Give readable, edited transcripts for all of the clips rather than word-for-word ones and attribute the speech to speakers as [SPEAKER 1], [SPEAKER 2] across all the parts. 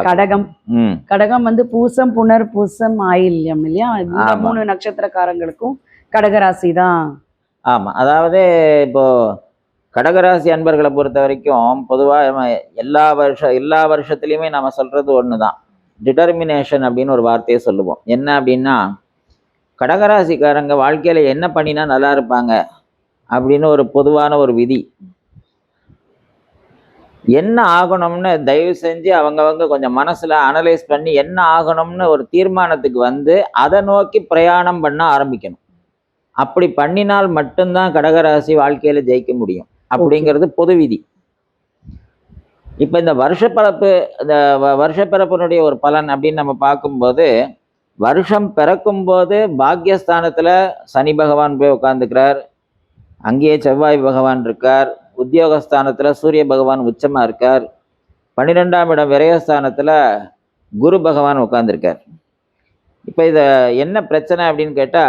[SPEAKER 1] கடகம். கடகம் வந்து பூசம் புனர் பூசம் ஆயில்யம் இல்லையா? இந்த 3 நட்சத்திரக்காரங்களுக்கும் கடகராசி தான்.
[SPEAKER 2] ஆமா, அதாவது இப்போ கடகராசி அன்பர்களை பொறுத்த வரைக்கும் பொதுவாக எல்லா வருஷத்துலையுமே நம்ம சொல்றது ஒண்ணுதான், டிட்டர்மினேஷன் அப்படின்னு ஒரு வார்த்தையை சொல்லுவோம். என்ன அப்படின்னா, கடகராசிக்காரங்க வாழ்க்கையில என்ன பண்ணினா நல்லா இருப்பாங்க அப்படின்னு ஒரு பொதுவான ஒரு விதி. என்ன ஆகணும்னு தயவு செஞ்சு அவங்கவங்க கொஞ்சம் மனசுல அனலைஸ் பண்ணி என்ன ஆகணும்னு ஒரு தீர்மானத்துக்கு வந்து அதை நோக்கி பிரயாணம் பண்ண ஆரம்பிக்கணும். அப்படி பண்ணினால் மட்டும்தான் கடகராசி வாழ்க்கையில ஜெயிக்க முடியும் அப்படிங்கிறது பொது விதி. இப்ப இந்த வருஷப்பிறப்பினுடைய ஒரு பலன் அப்படின்னு நம்ம பார்க்கும்போது, வருஷம் பிறக்கும் போது பாக்யஸ்தானத்துல சனி பகவான் போய் உட்கார்ந்துக்கிறார், அங்கேயே செவ்வாய் பகவான் இருக்கார், உத்தியோகஸ்தானத்துல சூரிய பகவான் உச்சமா இருக்கார், 12ஆம் இடம் விரயஸ்தானத்துல குரு பகவான் உட்கார்ந்துருக்கார். இப்ப இத என்ன பிரச்சனை அப்படின்னு கேட்டா,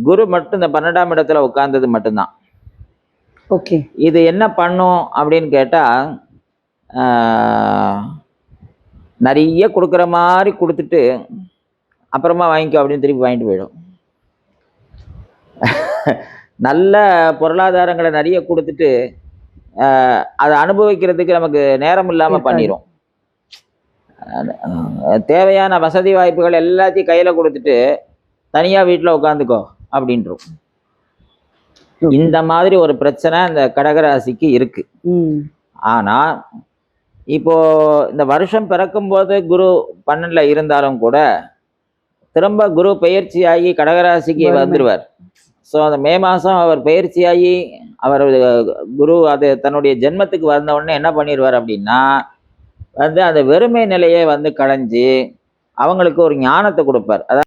[SPEAKER 2] குரு மட்டும் இந்த 12ஆம் இடத்துல உட்கார்ந்தது மட்டும்தான்.
[SPEAKER 1] ஓகே,
[SPEAKER 2] இது என்ன பண்ணும் அப்படின்னு கேட்டா, நிறைய கொடுக்குற மாதிரி கொடுத்துட்டு அப்புறமா வாங்கிக்கோ அப்படின்னு திருப்பி வாங்கிட்டு போயிடும். நல்ல பொருளாதாரங்களை நிறைய கொடுத்துட்டு அதை அனுபவிக்கிறதுக்கு நமக்கு நேரம் இல்லாம பண்ணிடும். தேவையான வசதி வாய்ப்புகள் எல்லாத்தையும் கையில கொடுத்துட்டு தனியா வீட்டுல உட்காந்துக்கோ அப்படின்றோம். இந்த மாதிரி ஒரு பிரச்சனை இந்த கடகராசிக்கு இருக்கு. ஆனா இப்போ இந்த வருஷம் பிறக்கும் போது குரு 12ல இருந்தாலும் கூட திரும்ப குரு பயிற்சியாகி கடகராசிக்கு வந்துடுவார். ஸோ அந்த மே மாதம் அவர் பயிற்சியாகி அவர் குரு அது தன்னுடைய ஜென்மத்துக்கு வந்த உடனே என்ன பண்ணிடுவார் அப்படின்னா, வந்து அந்த வெறுமை நிலையை வந்து களைஞ்சி அவங்களுக்கு ஒரு ஞானத்தை கொடுப்பார். அதாவது